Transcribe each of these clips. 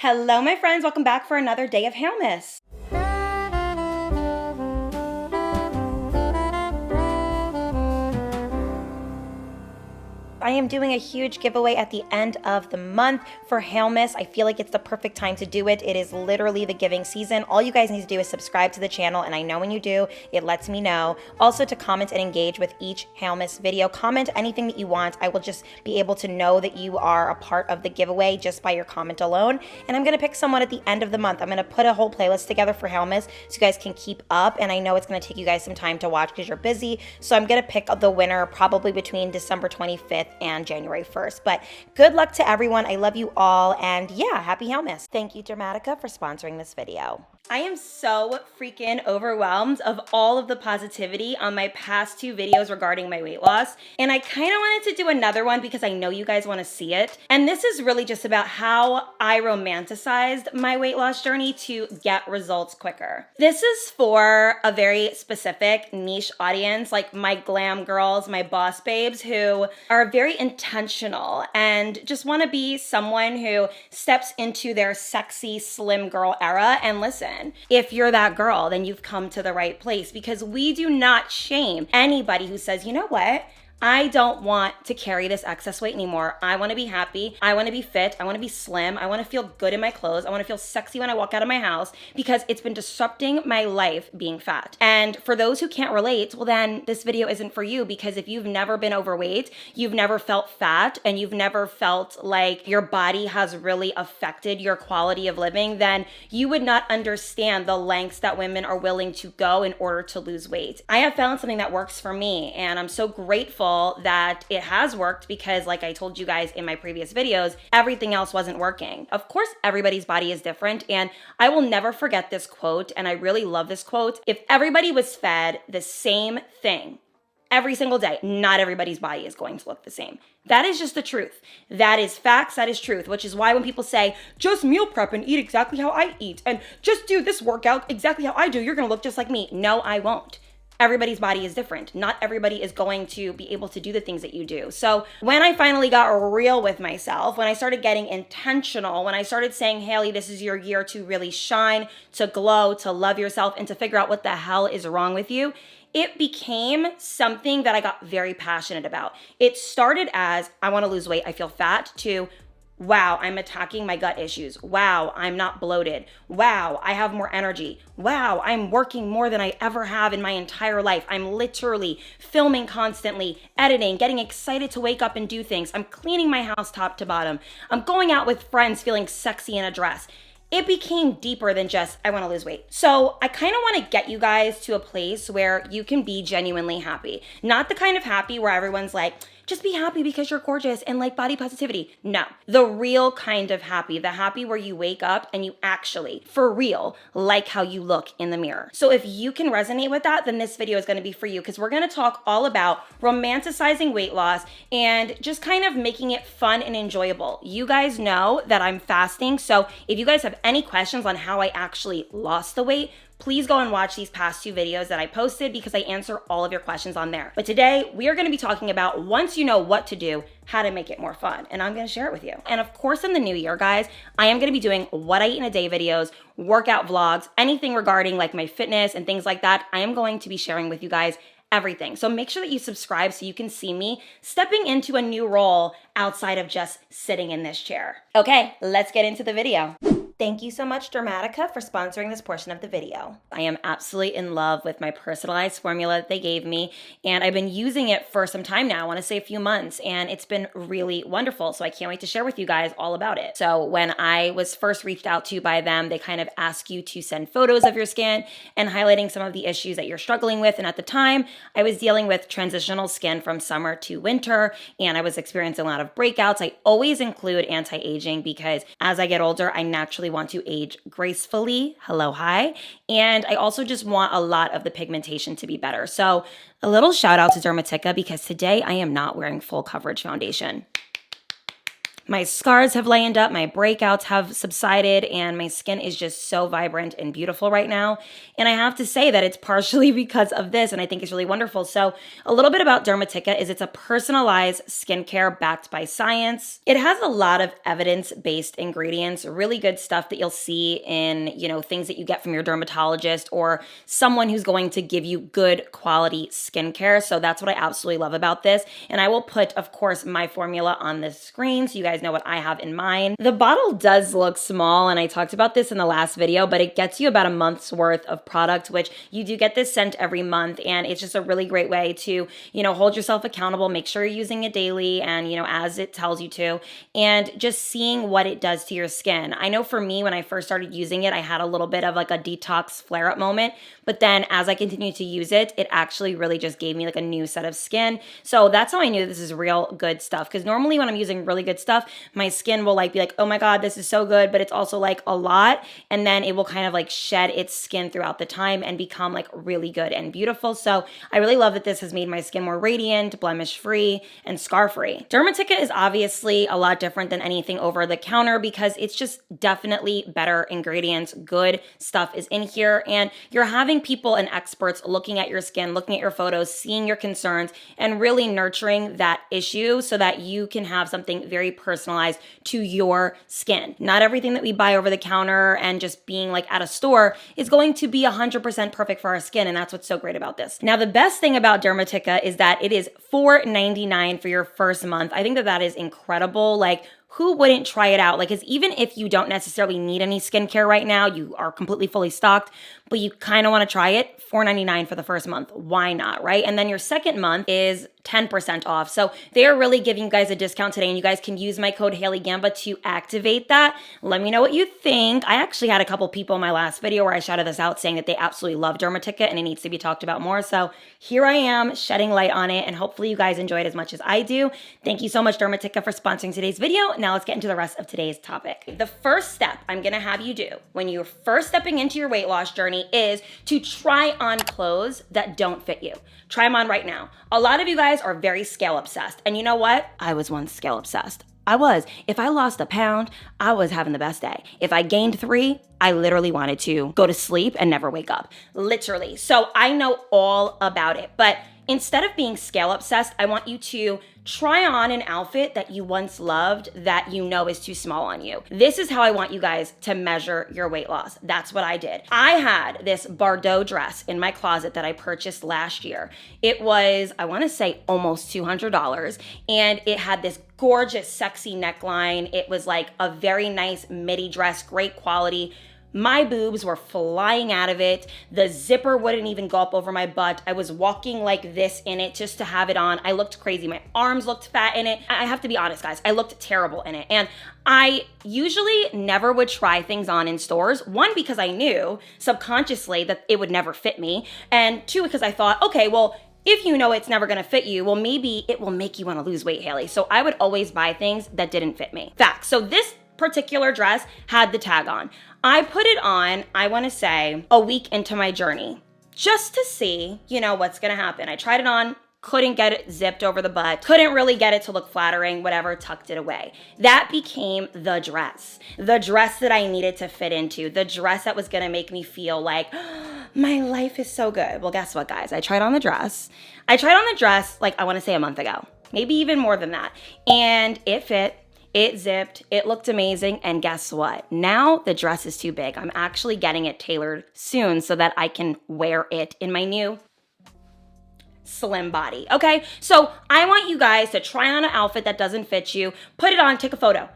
Hello, my friends. Welcome back for another day of Hailmiss. I am doing a huge giveaway at the end of the month for Hailmiss. I feel like it's the perfect time to do it. It is literally the giving season. All you guys need to do is subscribe to the channel, and I know when you do, it lets me know. Also, to comment and engage with each Hailmiss video. Comment anything that you want. I will just be able to know that you are a part of the giveaway just by your comment alone. And I'm gonna pick someone at the end of the month. I'm gonna put a whole playlist together for Hailmiss so you guys can keep up. And I know it's gonna take you guys some time to watch because you're busy. So I'm gonna pick the winner probably between December 25th and January 1st. But good luck to everyone. I love you all. And yeah, happy Hailmiss. Thank you, Dermatica, for sponsoring this video. I am so freaking overwhelmed of all of the positivity on my past two videos regarding my weight loss. And I kind of wanted to do another one because I know you guys want to see it. And this is really just about how I romanticized my weight loss journey to get results quicker. This is for a very specific niche audience, like my glam girls, my boss babes, who are very intentional and just want to be someone who steps into their sexy, slim girl era. And listen, if you're that girl, then you've come to the right place, because we do not shame anybody who says, you know what? I don't want to carry this excess weight anymore. I want to be happy. I want to be fit. I want to be slim. I want to feel good in my clothes. I want to feel sexy when I walk out of my house, because it's been disrupting my life being fat. And for those who can't relate, well, then this video isn't for you, because if you've never been overweight, you've never felt fat, and you've never felt like your body has really affected your quality of living, then you would not understand the lengths that women are willing to go in order to lose weight. I have found something that works for me, and I'm so grateful that it has worked, because like I told you guys in my previous videos, everything else wasn't working. Of course, everybody's body is different, and I will never forget this quote, and I really love this quote. If everybody was fed the same thing every single day, not everybody's body is going to look the same. That is just the truth. That is facts, that is truth, which is why when people say, just meal prep and eat exactly how I eat, and just do this workout exactly how I do, you're gonna look just like me. No, I won't. Everybody's body is different. Not everybody is going to be able to do the things that you do. So when I finally got real with myself, when I started getting intentional, when I started saying, Hailey, this is your year to really shine, to glow, to love yourself, and to figure out what the hell is wrong with you, it became something that I got very passionate about. It started as, I want to lose weight, I feel fat, to wow, I'm attacking my gut issues. Wow, I'm not bloated. Wow, I have more energy. Wow, I'm working more than I ever have in my entire life. I'm literally filming constantly, editing, getting excited to wake up and do things. I'm cleaning my house top to bottom. I'm going out with friends feeling sexy in a dress. It became deeper than just, I want to lose weight. So I kind of want to get you guys to a place where you can be genuinely happy. Not the kind of happy where everyone's like, just be happy because you're gorgeous and like body positivity. No, the real kind of happy, the happy where you wake up and you actually, for real, like how you look in the mirror. So if you can resonate with that, then this video is going to be for you, because we're going to talk all about romanticizing weight loss and just kind of making it fun and enjoyable. You guys know that I'm fasting, so if you guys have any questions on how I actually lost the weight, please go and watch these past two videos that I posted, because I answer all of your questions on there. But today, we are gonna be talking about, once you know what to do, how to make it more fun. And I'm gonna share it with you. And of course, in the new year, guys, I am gonna be doing what I eat in a day videos, workout vlogs, anything regarding like my fitness and things like that. I am going to be sharing with you guys everything. So make sure that you subscribe so you can see me stepping into a new role outside of just sitting in this chair. Okay, let's get into the video. Thank you so much, Dermatica, for sponsoring this portion of the video. I am absolutely in love with my personalized formula that they gave me, and I've been using it for some time now, I want to say a few months, and it's been really wonderful, so I can't wait to share with you guys all about it. So when I was first reached out to by them, they kind of ask you to send photos of your skin and highlighting some of the issues that you're struggling with, and at the time, I was dealing with transitional skin from summer to winter, and I was experiencing a lot of breakouts. I always include anti-aging, because as I get older, I naturally want to age gracefully. Hello, hi. And I also just want a lot of the pigmentation to be better. So a little shout out to Dermatica, because today I am not wearing full coverage foundation. My scars have lightened up, my breakouts have subsided, and my skin is just so vibrant and beautiful right now. And I have to say that it's partially because of this, and I think it's really wonderful. So a little bit about Dermatica is it's a personalized skincare backed by science. It has a lot of evidence-based ingredients, really good stuff that you'll see in, things that you get from your dermatologist or someone who's going to give you good quality skincare. So that's what I absolutely love about this. And I will put, of course, my formula on the screen so you guys know what I have in mind. The bottle does look small, and I talked about this in the last video, but it gets you about a month's worth of product, which you do get this scent every month, and it's just a really great way to, hold yourself accountable, make sure you're using it daily and, as it tells you to, and just seeing what it does to your skin. I know for me, when I first started using it, I had a little bit of like a detox flare-up moment, but then as I continued to use it, it actually really just gave me like a new set of skin. So that's how I knew this is real good stuff, because normally when I'm using really good stuff, my skin will be like, oh my God, this is so good, but it's also like a lot. And then it will kind of like shed its skin throughout the time and become like really good and beautiful. So I really love that this has made my skin more radiant, blemish-free, and scar-free. Dermatica is obviously a lot different than anything over the counter because it's just definitely better ingredients. Good stuff is in here, and you're having people and experts looking at your skin, looking at your photos, seeing your concerns, and really nurturing that issue so that you can have something very personalized to your skin. Not everything that we buy over the counter and just being like at a store is going to be 100% perfect for our skin, and that's what's so great about this. Now, the best thing about Dermatica is that it is $4.99 for your first month. I think that that is incredible. Like, who wouldn't try it out? Like, because even if you don't necessarily need any skincare right now, you are completely fully stocked, but you kind of want to try it, $4.99 for the first month. Why not, right? And then your second month is 10% off. So they're really giving you guys a discount today, and you guys can use my code Hailey Gamba to activate that. Let me know what you think. I actually had a couple people in my last video where I shouted this out saying that they absolutely love Dermatica and it needs to be talked about more. So here I am shedding light on it, and hopefully you guys enjoy it as much as I do. Thank you so much, Dermatica, for sponsoring today's video. Now let's get into the rest of today's topic. The first step I'm gonna have you do when you're first stepping into your weight loss journey is to try on clothes that don't fit you. Try them on right now. A lot of you guys are very scale obsessed, and you know what? I was once scale obsessed. I was. If I lost a pound, I was having the best day. If I gained 3, I literally wanted to go to sleep and never wake up. Literally. So I know all about it. But instead of being scale obsessed, I want you to try on an outfit that you once loved that you know is too small on you. This is how I want you guys to measure your weight loss. That's what I did. I had this Bordeaux dress in my closet that I purchased last year. It was, I want to say, almost $200, and it had this gorgeous, sexy neckline. It was like a very nice midi dress, great quality. My boobs were flying out of it. The zipper wouldn't even go up over my butt. I was walking like this in it just to have it on. I looked crazy. My arms looked fat in it. I have to be honest, guys. I looked terrible in it. And I usually never would try things on in stores. 1, because I knew subconsciously that it would never fit me. And 2, because I thought, okay, well, if you know it's never gonna fit you, well, maybe it will make you wanna lose weight, Hailey. So I would always buy things that didn't fit me. Fact. So this particular dress had the tag on. I put it on, I want to say, a week into my journey, just to see, what's going to happen. I tried it on, couldn't get it zipped over the butt, couldn't really get it to look flattering, whatever, tucked it away. That became the dress that I needed to fit into, the dress that was going to make me feel like, oh, my life is so good. Well, guess what, guys? I tried on the dress, like, I want to say a month ago, maybe even more than that. And it fit. It zipped, it looked amazing, and guess what? Now the dress is too big. I'm actually getting it tailored soon so that I can wear it in my new slim body, okay? So I want you guys to try on an outfit that doesn't fit you, put it on, take a photo,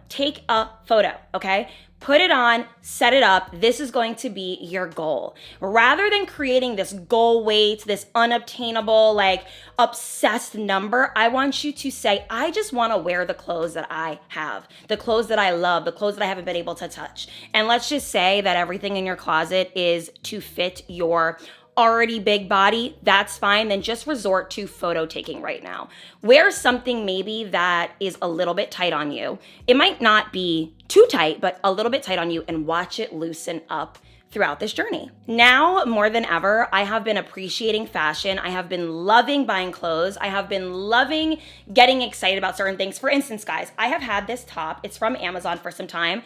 okay? Put it on, set it up. This is going to be your goal. Rather than creating this goal weight, this unobtainable, like obsessed number, I want you to say, I just want to wear the clothes that I have, the clothes that I love, the clothes that I haven't been able to touch. And let's just say that everything in your closet is to fit your already big body. That's fine. Then just resort to photo taking right now. Wear something maybe that is a little bit tight on you. It might not be too tight, but a little bit tight on you, and watch it loosen up throughout this journey. Now, more than ever, I have been appreciating fashion. I have been loving buying clothes. I have been loving getting excited about certain things. For instance, guys, I have had this top. It's from Amazon for some time.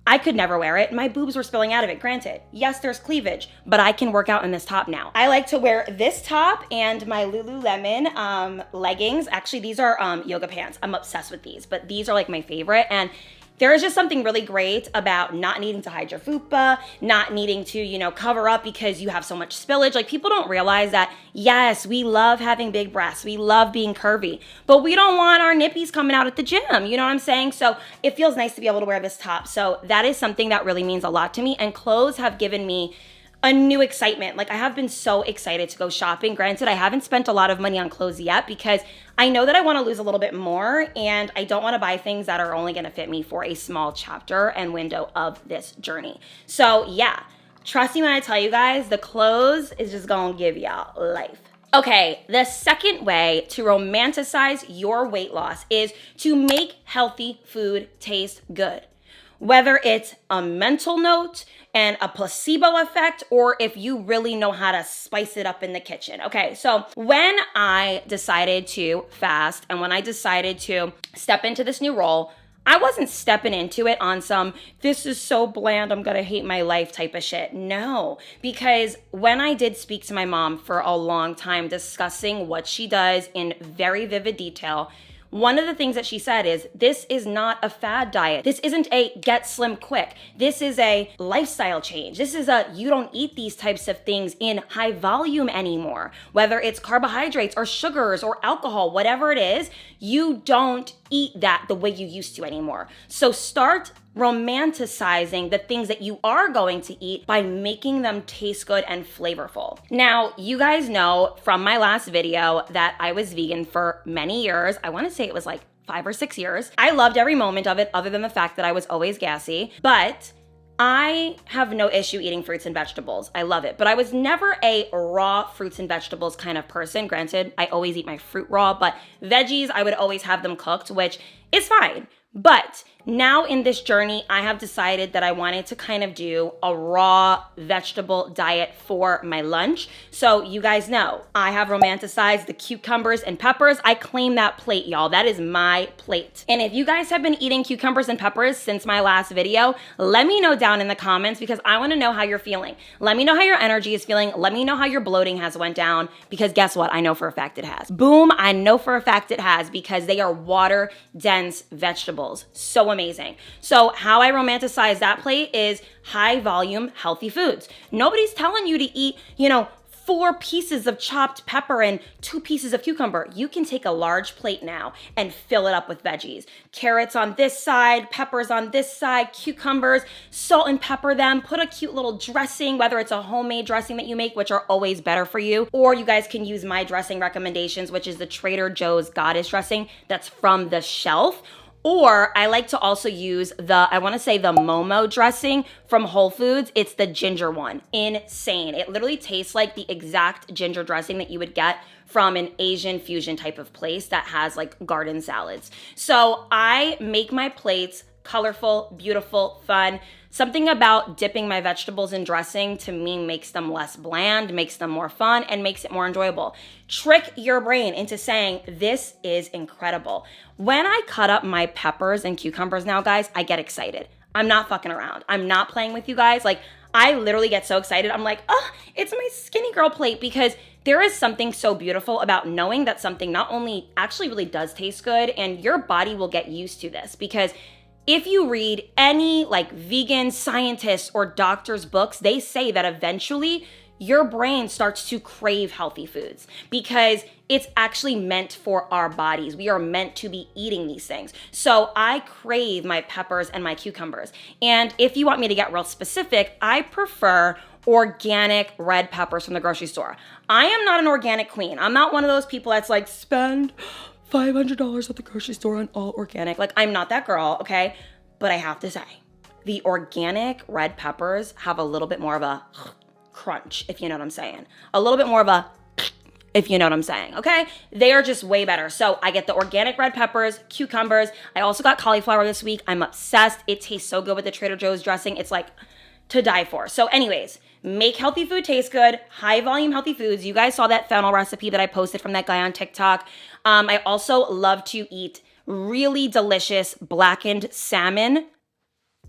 I could never wear it. My boobs were spilling out of it. Granted, yes, there's cleavage, but I can work out in this top now. I like to wear this top and my Lululemon leggings. Actually, these are yoga pants. I'm obsessed with these, but these are like my favorite. And there is just something really great about not needing to hide your fupa, not needing to, cover up because you have so much spillage. Like, people don't realize that, yes, we love having big breasts. We love being curvy, but we don't want our nippies coming out at the gym. You know what I'm saying? So it feels nice to be able to wear this top. So that is something that really means a lot to me. And clothes have given me a new excitement. Like, I have been so excited to go shopping. Granted, I haven't spent a lot of money on clothes yet because I know that I want to lose a little bit more and I don't want to buy things that are only going to fit me for a small chapter and window of this journey. So yeah, trust me when I tell you guys, the clothes is just going to give y'all life. Okay, the second way to romanticize your weight loss is to make healthy food taste good. Whether it's a mental note and a placebo effect, or if you really know how to spice it up in the kitchen. Okay, so when I decided to fast and when I decided to step into this new role, I wasn't stepping into it on some, this is so bland, I'm gonna hate my life type of shit. No, because when I did speak to my mom for a long time discussing what she does in very vivid detail, one of the things that she said is, this is not a fad diet. This isn't a get slim quick. This is a lifestyle change. This is you don't eat these types of things in high volume anymore. Whether it's carbohydrates or sugars or alcohol, whatever it is, you don't eat that the way you used to anymore. So start romanticizing the things that you are going to eat by making them taste good and flavorful. Now, you guys know from my last video that I was vegan for many years. I want to say it was like 5 or 6 years. I loved every moment of it other than the fact that I was always gassy, but I have no issue eating fruits and vegetables. I love it, but I was never a raw fruits and vegetables kind of person. Granted, I always eat my fruit raw, but veggies, I would always have them cooked, which is fine. But now in this journey, I have decided that I wanted to kind of do a raw vegetable diet for my lunch. So you guys know, I have romanticized the cucumbers and peppers. I claim that plate, y'all. That is my plate. And if you guys have been eating cucumbers and peppers since my last video, let me know down in the comments because I want to know how you're feeling. Let me know how your energy is feeling. Let me know how your bloating has went down because guess what? I know for a fact it has. Boom, I know for a fact it has because they are water-dense vegetables. So amazing. So how I romanticize that plate is high volume, healthy foods. Nobody's telling you to eat, 4 pieces of chopped pepper and 2 pieces of cucumber. You can take a large plate now and fill it up with veggies. Carrots on this side, peppers on this side, cucumbers, salt and pepper them, put a cute little dressing, whether it's a homemade dressing that you make, which are always better for you, or you guys can use my dressing recommendations, which is the Trader Joe's Goddess dressing that's from the shelf. Or I like to also use the Momo dressing from Whole Foods. It's the ginger one. Insane. It literally tastes like the exact ginger dressing that you would get from an Asian fusion type of place that has like garden salads. So I make my plates colorful, beautiful, fun. Something about dipping my vegetables in dressing to me makes them less bland, makes them more fun, and makes it more enjoyable. Trick your brain into saying, this is incredible. When I cut up my peppers and cucumbers now, guys, I get excited. I'm not fucking around. I'm not playing with you guys. Like, I literally get so excited. I'm like, oh, it's my skinny girl plate because there is something so beautiful about knowing that something not only actually really does taste good, and your body will get used to this because if you read any like vegan scientists or doctors' books, they say that eventually your brain starts to crave healthy foods because it's actually meant for our bodies. We are meant to be eating these things. So I crave my peppers and my cucumbers. And if you want me to get real specific, I prefer organic red peppers from the grocery store. I am not an organic queen. I'm not one of those people that's like, spend $500 at the grocery store on all organic. Like, I'm not that girl, okay? But I have to say, the organic red peppers have a little bit more of a crunch, if you know what I'm saying. A little bit more of a, if you know what I'm saying, okay? They are just way better. So I get the organic red peppers, cucumbers. I also got cauliflower this week. I'm obsessed. It tastes so good with the Trader Joe's dressing. It's like, to die for. So anyways, make healthy food taste good, high volume healthy foods. You guys saw that fennel recipe that I posted from that guy on TikTok. I also love to eat really delicious blackened salmon.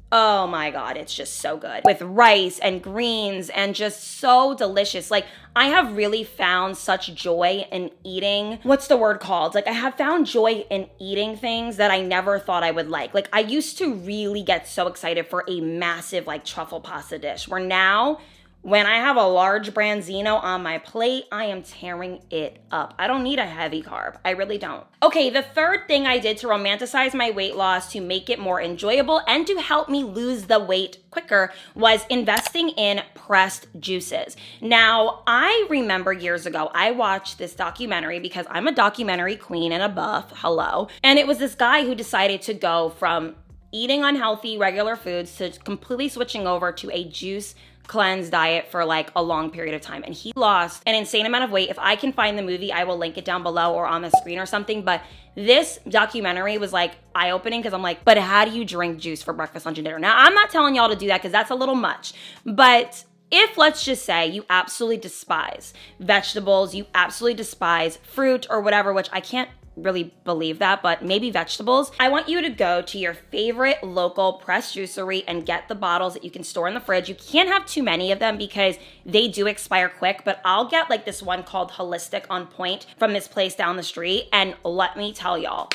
Oh my God, it's just so good. With rice and greens and just so delicious. Like, I have really found such joy in eating, what's the word called? Like, I have found joy in eating things that I never thought I would like. Like, I used to really get so excited for a massive like truffle pasta dish, where now when I have a large branzino on my plate, I am tearing it up. I don't need a heavy carb. I really don't. Okay, the third thing I did to romanticize my weight loss, to make it more enjoyable and to help me lose the weight quicker, was investing in pressed juices. Now, I remember years ago, I watched this documentary because I'm a documentary queen and a buff, hello. And it was this guy who decided to go from eating unhealthy regular foods to completely switching over to a juice cleanse diet for like a long period of time. And he lost an insane amount of weight. If I can find the movie, I will link it down below or on the screen or something. But this documentary was like eye-opening, because I'm like, but how do you drink juice for breakfast, lunch, and dinner? Now, I'm not telling y'all to do that because that's a little much. But if, let's just say, you absolutely despise vegetables, you absolutely despise fruit or whatever, which I can't really believe that, but maybe vegetables, I want you to go to your favorite local press juicery and get the bottles that you can store in the fridge. You can't have too many of them because they do expire quick, but I'll get like this one called Holistic on Point from this place down the street, and let me tell y'all,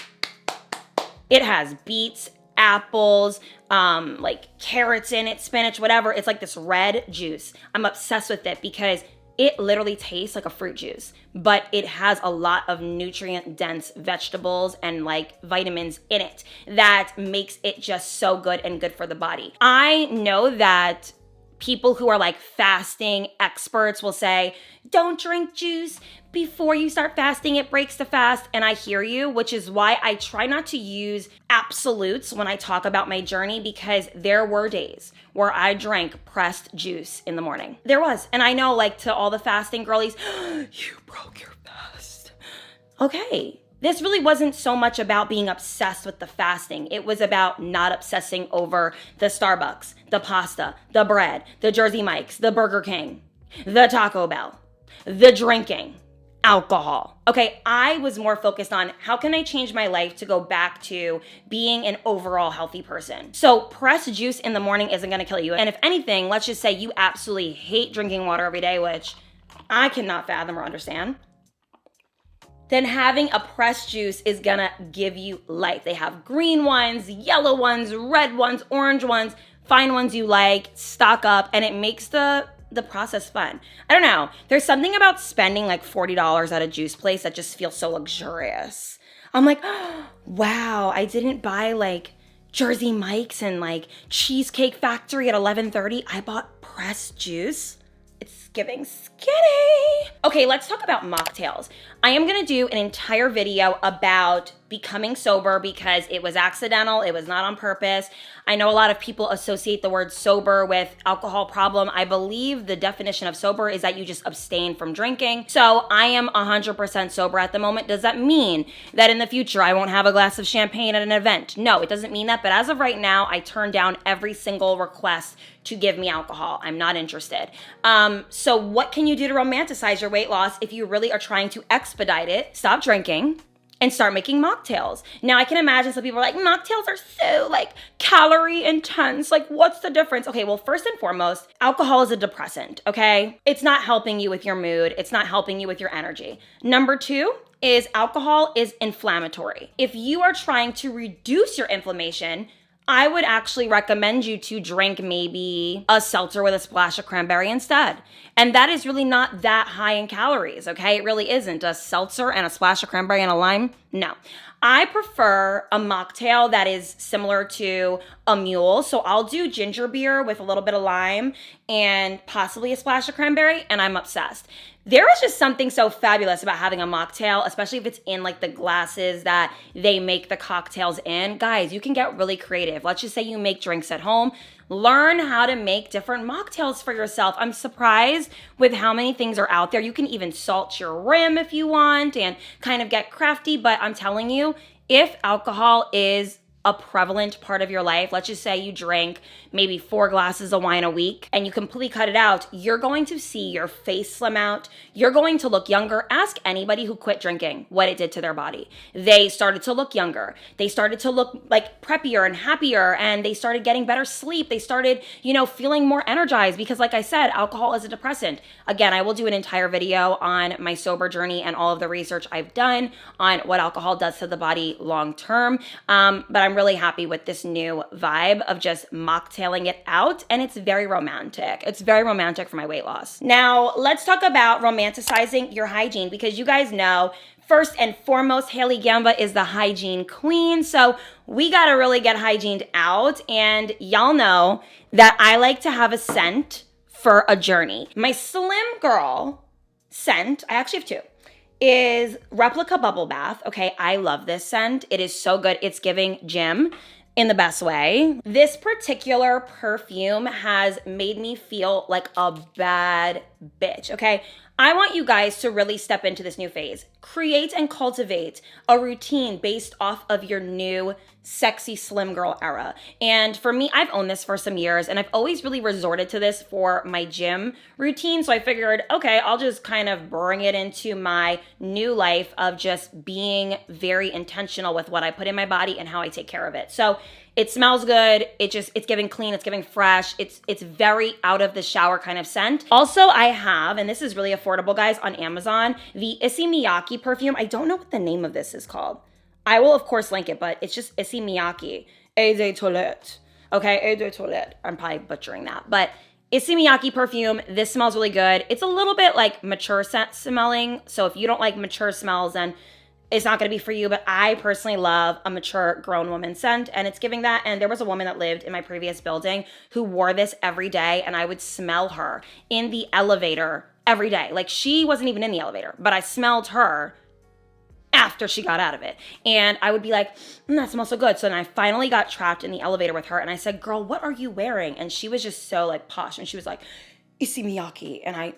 it has beets, apples, like carrots in it, spinach, whatever. It's like this red juice. I'm obsessed with it because it literally tastes like a fruit juice, but it has a lot of nutrient-dense vegetables and like vitamins in it that makes it just so good and good for the body. I know that people who are like fasting experts will say, don't drink juice before you start fasting, it breaks the fast. And I hear you, which is why I try not to use absolutes when I talk about my journey, because there were days where I drank pressed juice in the morning. There was. And I know, like, to all the fasting girlies, you broke your fast. Okay. This really wasn't so much about being obsessed with the fasting. It was about not obsessing over the Starbucks, the pasta, the bread, the Jersey Mike's, the Burger King, the Taco Bell, the drinking, alcohol. Okay, I was more focused on how can I change my life to go back to being an overall healthy person. So pressed juice in the morning isn't gonna kill you. And if anything, let's just say you absolutely hate drinking water every day, which I cannot fathom or understand, then having a pressed juice is gonna give you life. They have green ones, yellow ones, red ones, orange ones, find ones you like, stock up, and it makes the process fun. I don't know. There's something about spending like $40 at a juice place that just feels so luxurious. I'm like, oh, wow, I didn't buy like Jersey Mike's and like Cheesecake Factory at 11:30. I bought pressed juice. It's giving skinny. Okay, let's talk about mocktails. I am gonna do an entire video about becoming sober because it was accidental, it was not on purpose. I know a lot of people associate the word sober with alcohol problem. I believe the definition of sober is that you just abstain from drinking. So I am 100% sober at the moment. Does that mean that in the future I won't have a glass of champagne at an event? No, it doesn't mean that. But as of right now, I turn down every single request to give me alcohol. I'm not interested. So what can you do to romanticize your weight loss if you really are trying to expedite it? Stop drinking and start making mocktails. Now, I can imagine some people are like, mocktails are so like calorie intense. Like, what's the difference? Okay, well, first and foremost, alcohol is a depressant, okay? It's not helping you with your mood. It's not helping you with your energy. Number two is alcohol is inflammatory. If you are trying to reduce your inflammation, I would actually recommend you to drink maybe a seltzer with a splash of cranberry instead. And that is really not that high in calories, okay? It really isn't. A seltzer and a splash of cranberry and a lime? No. I prefer a mocktail that is similar to a mule. So I'll do ginger beer with a little bit of lime and possibly a splash of cranberry, and I'm obsessed. There is just something so fabulous about having a mocktail, especially if it's in like the glasses that they make the cocktails in. Guys, you can get really creative. Let's just say you make drinks at home. Learn how to make different mocktails for yourself. I'm surprised with how many things are out there. You can even salt your rim if you want and kind of get crafty, but I'm telling you, if alcohol is a prevalent part of your life, let's just say you drink maybe 4 glasses of wine a week and you completely cut it out, you're going to see your face slim out. You're going to look younger. Ask anybody who quit drinking what it did to their body. They started to look younger. They started to look like preppier and happier, and they started getting better sleep. They started, feeling more energized because, like I said, alcohol is a depressant. Again, I will do an entire video on my sober journey and all of the research I've done on what alcohol does to the body long term. But I'm really happy with this new vibe of just mocktailing it out, and it's very romantic. It's very romantic for my weight loss. Now, let's talk about romanticizing your hygiene, because you guys know, first and foremost, Hailey Gamba is the hygiene queen. So we got to really get hygiened out. And y'all know that I like to have a scent for a journey. My Slim Girl scent, I actually have 2, is Replica Bubble Bath. Okay, I love this scent. It is so good. It's giving gym in the best way. This particular perfume has made me feel like a bad bitch, okay? I want you guys to really step into this new phase. Create and cultivate a routine based off of your new sexy slim girl era. And for me, I've owned this for some years, and I've always really resorted to this for my gym routine. So I figured, okay, I'll just kind of bring it into my new life of just being very intentional with what I put in my body and how I take care of it. So it smells good. It's giving clean. It's giving fresh. It's very out of the shower kind of scent. Also, I have, and this is really affordable, guys, on Amazon, the Issey Miyake perfume. I don't know what the name of this is called. I will, of course, link it, but it's just Issey Miyake. Eau de Toilette. Okay, Eau de Toilette. I'm probably butchering that. But Issey Miyake perfume, this smells really good. It's a little bit like mature scent smelling. So if you don't like mature smells, then it's not going to be for you. But I personally love a mature grown woman scent, and it's giving that. And there was a woman that lived in my previous building who wore this every day, and I would smell her in the elevator every day. Like, she wasn't even in the elevator, but I smelled her after she got out of it. And I would be like, that smells so good. So then I finally got trapped in the elevator with her, and I said, girl, what are you wearing? And she was just so like posh, and she was like, Issey Miyake. And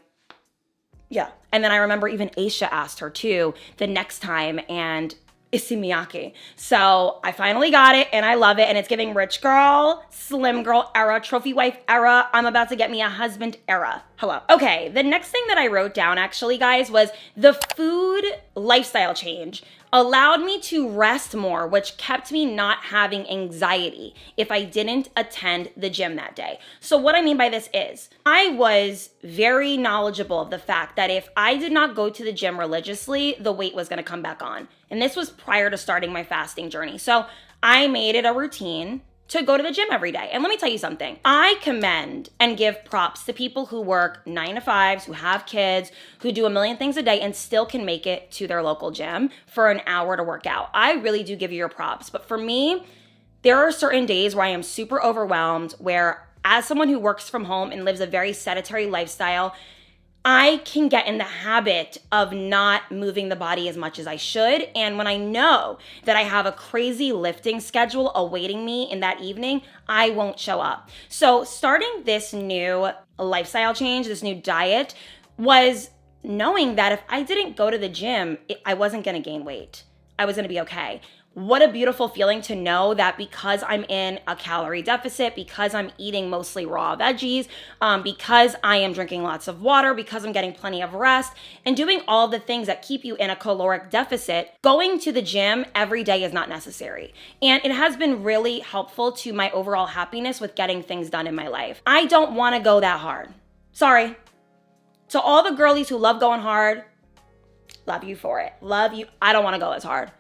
yeah. And then I remember even Aisha asked her too the next time, and Issey Miyake. So I finally got it, and I love it. And it's giving rich girl, slim girl era, trophy wife era, I'm about to get me a husband era. Hello. Okay, the next thing that I wrote down actually, guys, was the food lifestyle change allowed me to rest more, which kept me not having anxiety if I didn't attend the gym that day. So what I mean by this is, I was very knowledgeable of the fact that if I did not go to the gym religiously, the weight was gonna come back on. And this was prior to starting my fasting journey. So I made it a routine to go to the gym every day. And let me tell you something. I commend and give props to people who work 9 to 5s, who have kids, who do a million things a day and still can make it to their local gym for an hour to work out. I really do give you your props. But for me, there are certain days where I am super overwhelmed, where as someone who works from home and lives a very sedentary lifestyle, I can get in the habit of not moving the body as much as I should. And when I know that I have a crazy lifting schedule awaiting me in that evening, I won't show up. So starting this new lifestyle change, this new diet, was knowing that if I didn't go to the gym, I wasn't gonna gain weight. I was gonna be okay. What a beautiful feeling to know that because I'm in a calorie deficit, because I'm eating mostly raw veggies, because I am drinking lots of water, because I'm getting plenty of rest, and doing all the things that keep you in a caloric deficit, going to the gym every day is not necessary. And it has been really helpful to my overall happiness with getting things done in my life. I don't want to go that hard. Sorry. To all the girlies who love going hard, love you for it. Love you. I don't want to go as hard.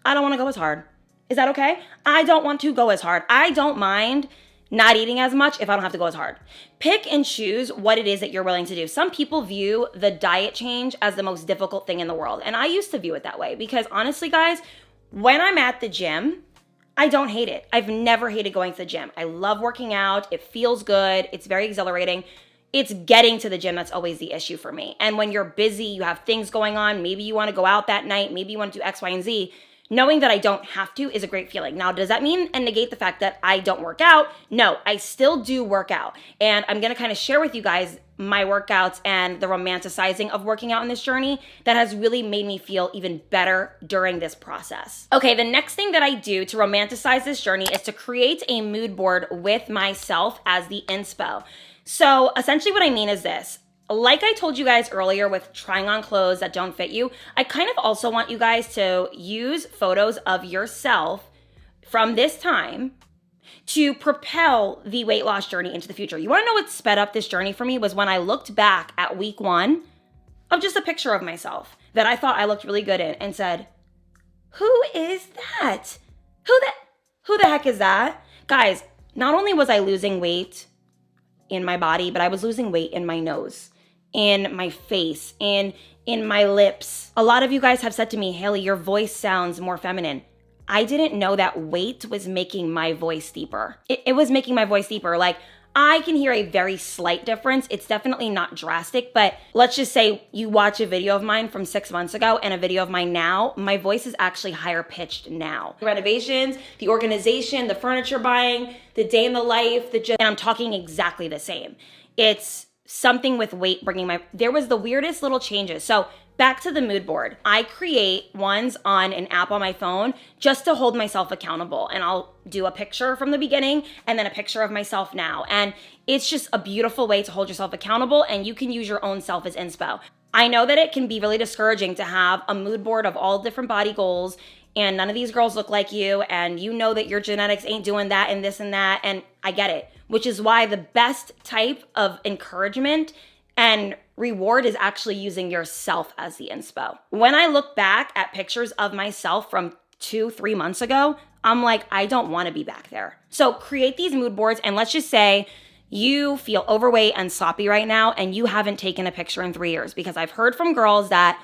I don't want to go as hard. Is that okay? I don't want to go as hard. I don't mind not eating as much if I don't have to go as hard. Pick and choose what it is that you're willing to do. Some people view the diet change as the most difficult thing in the world. And I used to view it that way because honestly, guys, when I'm at the gym, I don't hate it. I've never hated going to the gym. I love working out. It feels good. It's very exhilarating. It's getting to the gym that's always the issue for me. And when you're busy, you have things going on, maybe you want to go out that night, maybe you want to do X, Y, and Z, knowing that I don't have to is a great feeling. Now, does that mean and negate the fact that I don't work out? No, I still do work out. And I'm gonna kind of share with you guys my workouts and the romanticizing of working out in this journey that has really made me feel even better during this process. Okay, the next thing that I do to romanticize this journey is to create a mood board with myself as the inspo. So essentially what I mean is this. Like I told you guys earlier with trying on clothes that don't fit you, I kind of also want you guys to use photos of yourself from this time to propel the weight loss journey into the future. You wanna know what sped up this journey for me was when I looked back at week 1 of just a picture of myself that I thought I looked really good in and said, who is that? Who the heck is that? Guys, not only was I losing weight in my body, but I was losing weight in my nose, in my face, in my lips. A lot of you guys have said to me, Hailey, your voice sounds more feminine. I didn't know that weight was making my voice deeper. It was making my voice deeper. Like, I can hear a very slight difference. It's definitely not drastic, but let's just say you watch a video of mine from 6 months ago and a video of mine now, my voice is actually higher pitched now. The renovations, the organization, the furniture buying, the day in the life, and I'm talking exactly the same. It's something with weight bringing there was the weirdest little changes. So back to the mood board. I create ones on an app on my phone just to hold myself accountable. And I'll do a picture from the beginning and then a picture of myself now. And it's just a beautiful way to hold yourself accountable, and you can use your own self as inspo. I know that it can be really discouraging to have a mood board of all different body goals and none of these girls look like you, and you know that your genetics ain't doing that and this and that, and I get it, which is why the best type of encouragement and reward is actually using yourself as the inspo. When I look back at pictures of myself from 2-3 months ago, I'm like, I don't want to be back there. So create these mood boards, and let's just say you feel overweight and sloppy right now and you haven't taken a picture in 3 years, because I've heard from girls that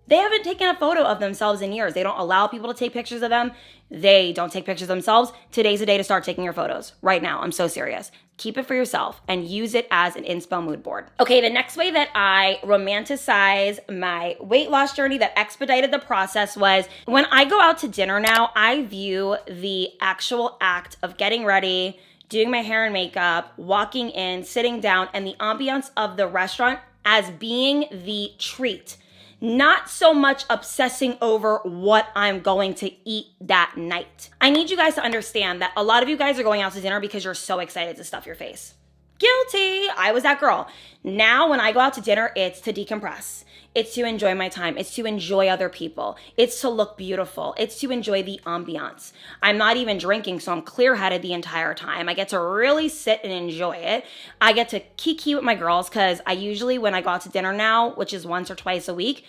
they haven't taken a photo of themselves in years. They don't allow people to take pictures of them. They don't take pictures of themselves. Today's the day to start taking your photos. Right now, I'm so serious. Keep it for yourself and use it as an inspo mood board. Okay, the next way that I romanticize my weight loss journey that expedited the process was when I go out to dinner now, I view the actual act of getting ready, doing my hair and makeup, walking in, sitting down, and the ambiance of the restaurant as being the treat. Not so much obsessing over what I'm going to eat that night. I need you guys to understand that a lot of you guys are going out to dinner because you're so excited to stuff your face. Guilty, I was that girl. Now when I go out to dinner, it's to decompress. It's to enjoy my time. It's to enjoy other people. It's to look beautiful. It's to enjoy the ambiance. I'm not even drinking, so I'm clear-headed the entire time. I get to really sit and enjoy it. I get to kiki with my girls, because I usually, when I go out to dinner now, which is once or twice a week,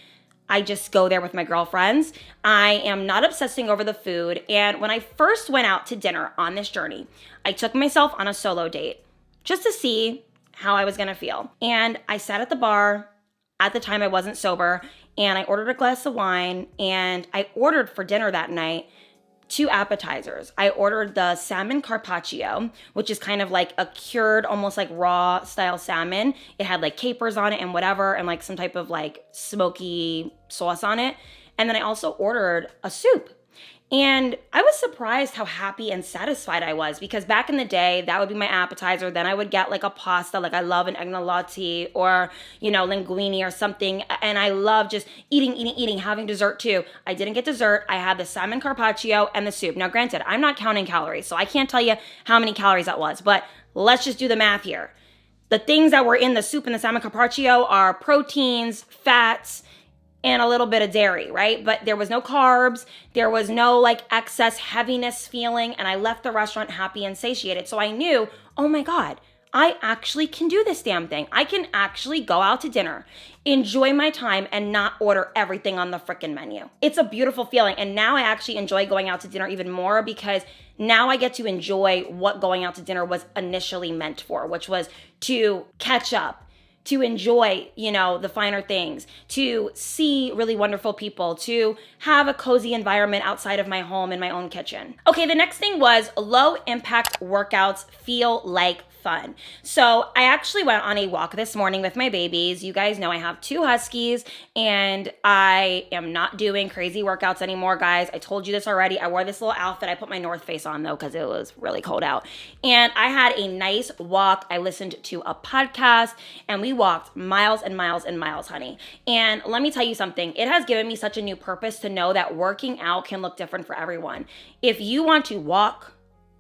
I just go there with my girlfriends. I am not obsessing over the food. And when I first went out to dinner on this journey, I took myself on a solo date just to see how I was gonna feel. And I sat at the bar. At the time, I wasn't sober, and I ordered a glass of wine, and I ordered for dinner that night 2 appetizers. I ordered the salmon carpaccio, which is kind of like a cured, almost like raw style salmon. It had like capers on it and whatever, and like some type of like smoky sauce on it. And then I also ordered a soup. And I was surprised how happy and satisfied I was, because back in the day, that would be my appetizer. Then I would get like a pasta, like I love an agnolotti or, linguine or something. And I love just eating, having dessert too. I didn't get dessert. I had the salmon carpaccio and the soup. Now, granted, I'm not counting calories, so I can't tell you how many calories that was, but let's just do the math here. The things that were in the soup and the salmon carpaccio are proteins, fats, and a little bit of dairy, right? But there was no carbs, there was no like excess heaviness feeling, and I left the restaurant happy and satiated. So I knew, oh my God, I actually can do this damn thing. I can actually go out to dinner, enjoy my time, and not order everything on the frickin' menu. It's a beautiful feeling. And now I actually enjoy going out to dinner even more, because now I get to enjoy what going out to dinner was initially meant for, which was to catch up, to enjoy, the finer things, to see really wonderful people, to have a cozy environment outside of my home in my own kitchen. Okay, the next thing was low impact workouts feel like fun. So I actually went on a walk this morning with my babies. You guys know I have 2 huskies and I am not doing crazy workouts anymore, guys. I told you this already. I wore this little outfit. I put my North Face on though because it was really cold out. And I had a nice walk. I listened to a podcast and we walked miles and miles and miles, honey. And let me tell you something. It has given me such a new purpose to know that working out can look different for everyone. If you want to walk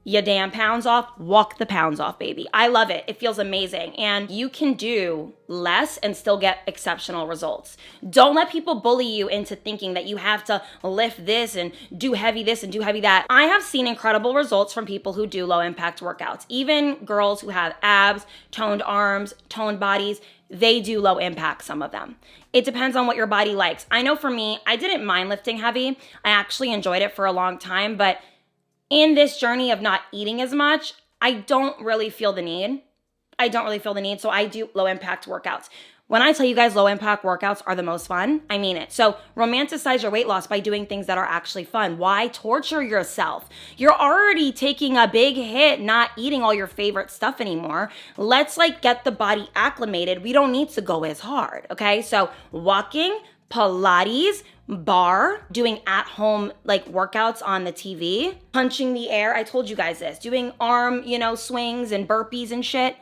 your damn pounds off, walk the pounds off, baby. I love it. It feels amazing. And you can do less and still get exceptional results. Don't let people bully you into thinking that you have to lift this and do heavy this and do heavy that. I have seen incredible results from people who do low impact workouts. Even girls who have abs, toned arms, toned bodies, they do low impact, some of them. It depends on what your body likes. I know for me, I didn't mind lifting heavy. I actually enjoyed it for a long time, but in this journey of not eating as much, I don't really feel the need. So I do low impact workouts. When I tell you guys low impact workouts are the most fun, I mean it. So romanticize your weight loss by doing things that are actually fun. Why torture yourself? You're already taking a big hit not eating all your favorite stuff anymore. Let's get the body acclimated. We don't need to go as hard, okay? So walking, Pilates, bar, doing at-home workouts on the TV, punching the air. I told you guys this. Doing arm, swings and burpees and shit.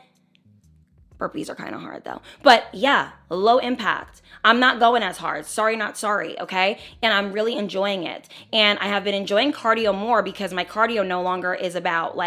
Burpees are kind of hard though. But yeah, low impact. I'm not going as hard. Sorry, not sorry, okay? And I'm really enjoying it. And I have been enjoying cardio more because my cardio no longer is about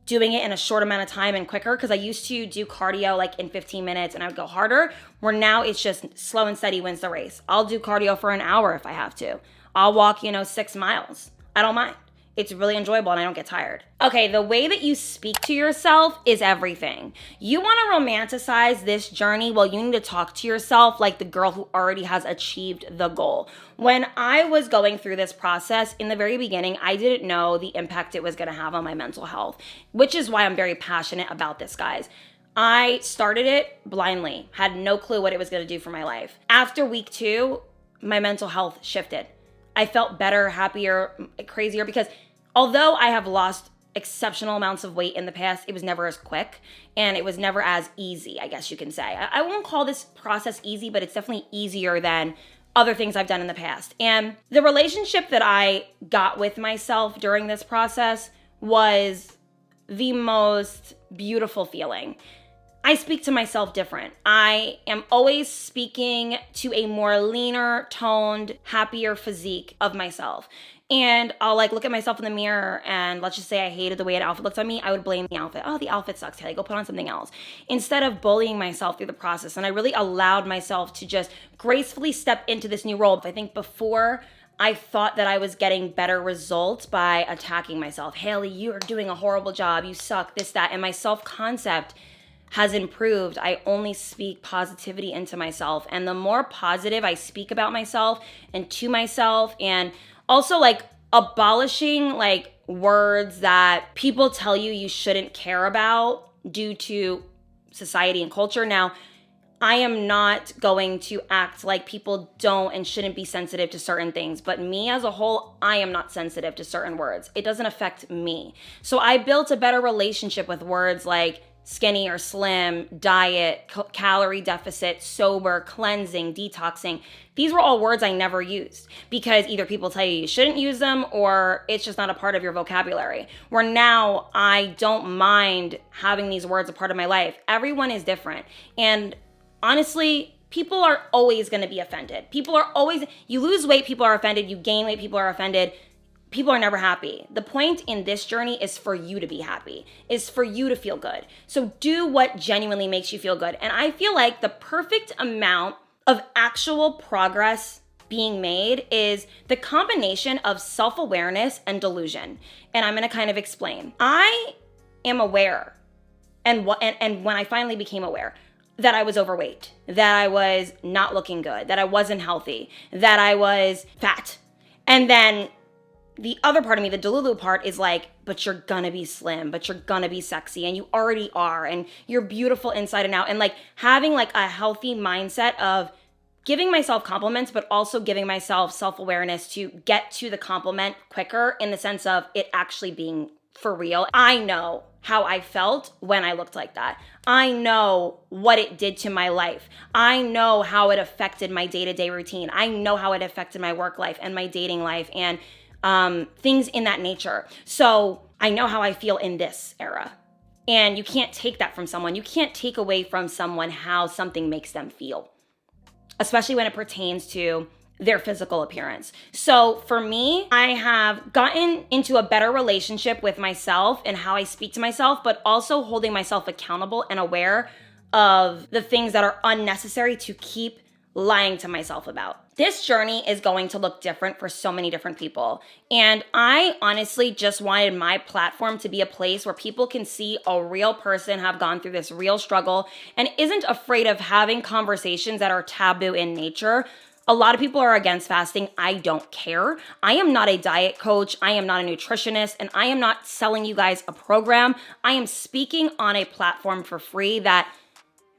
doing it in a short amount of time and quicker, because I used to do cardio in 15 minutes and I would go harder, where now it's just slow and steady wins the race. I'll do cardio for an hour if I have to. I'll walk, 6 miles. I don't mind. It's really enjoyable and I don't get tired. Okay, the way that you speak to yourself is everything. You want to romanticize this journey? Well, you need to talk to yourself like the girl who already has achieved the goal. When I was going through this process in the very beginning, I didn't know the impact it was going to have on my mental health, which is why I'm very passionate about this, guys. I started it blindly, had no clue what it was going to do for my life. After week 2, my mental health shifted. I felt better, happier, crazier, because although I have lost exceptional amounts of weight in the past, it was never as quick and it was never as easy, I guess you can say. I won't call this process easy, but it's definitely easier than other things I've done in the past. And the relationship that I got with myself during this process was the most beautiful feeling. I speak to myself different. I am always speaking to a more leaner, toned, happier physique of myself. And I'll look at myself in the mirror and let's just say I hated the way an outfit looks on me, I would blame the outfit. Oh, the outfit sucks, Hailey, go put on something else. Instead of bullying myself through the process. And I really allowed myself to just gracefully step into this new role. I think before I thought that I was getting better results by attacking myself. Hailey, you are doing a horrible job. You suck, this, that. And my self-concept has improved. I only speak positivity into myself. And the more positive I speak about myself and to myself, and also abolishing words that people tell you shouldn't care about due to society and culture. Now, I am not going to act like people don't and shouldn't be sensitive to certain things, but me as a whole, I am not sensitive to certain words. It doesn't affect me. So I built a better relationship with words like skinny or slim, diet, calorie deficit, sober, cleansing, detoxing. These were all words I never used because either people tell you shouldn't use them or it's just not a part of your vocabulary. Where now I don't mind having these words a part of my life. Everyone is different. And honestly, people are always going to be offended. You lose weight, people are offended. You gain weight, people are offended. People are never happy. The point in this journey is for you to be happy, is for you to feel good. So do what genuinely makes you feel good. And I feel like the perfect amount of actual progress being made is the combination of self-awareness and delusion. And I'm going to kind of explain. I am aware, and when I finally became aware, that I was overweight, that I was not looking good, that I wasn't healthy, that I was fat. And then the other part of me, the Delulu part, is but you're gonna be slim, but you're gonna be sexy, and you already are, and you're beautiful inside and out. And having a healthy mindset of giving myself compliments, but also giving myself self-awareness to get to the compliment quicker in the sense of it actually being for real. I know how I felt when I looked like that. I know what it did to my life. I know how it affected my day-to-day routine. I know how it affected my work life and my dating life and things in that nature. So I know how I feel in this era. And you can't take that from someone. You can't take away from someone how something makes them feel, especially when it pertains to their physical appearance. So for me, I have gotten into a better relationship with myself and how I speak to myself, but also holding myself accountable and aware of the things that are unnecessary to keep lying to myself about. This journey is going to look different for so many different people. And I honestly just wanted my platform to be a place where people can see a real person have gone through this real struggle and isn't afraid of having conversations that are taboo in nature. A lot of people are against fasting. I don't care. I am not a diet coach. I am not a nutritionist, and I am not selling you guys a program. I am speaking on a platform for free that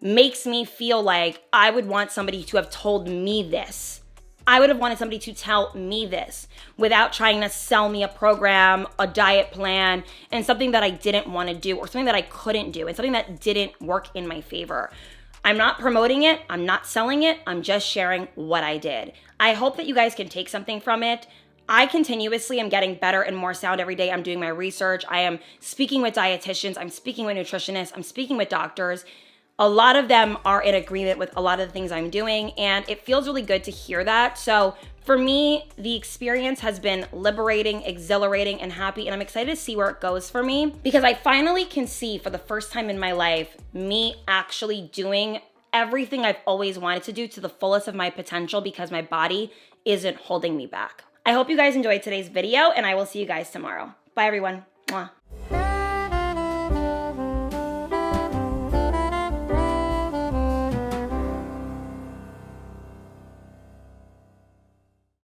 makes me feel like I would want somebody to have told me this. I would have wanted somebody to tell me this without trying to sell me a program, a diet plan, and something that I didn't want to do or something that I couldn't do and something that didn't work in my favor. I'm not promoting it. I'm not selling it. I'm just sharing what I did. I hope that you guys can take something from it. I continuously am getting better and more sound every day. I'm doing my research. I am speaking with dietitians. I'm speaking with nutritionists. I'm speaking with doctors. A lot of them are in agreement with a lot of the things I'm doing, and it feels really good to hear that. So for me, the experience has been liberating, exhilarating, and happy, and I'm excited to see where it goes for me because I finally can see for the first time in my life me actually doing everything I've always wanted to do to the fullest of my potential because my body isn't holding me back. I hope you guys enjoyed today's video, and I will see you guys tomorrow. Bye, everyone. Mwah.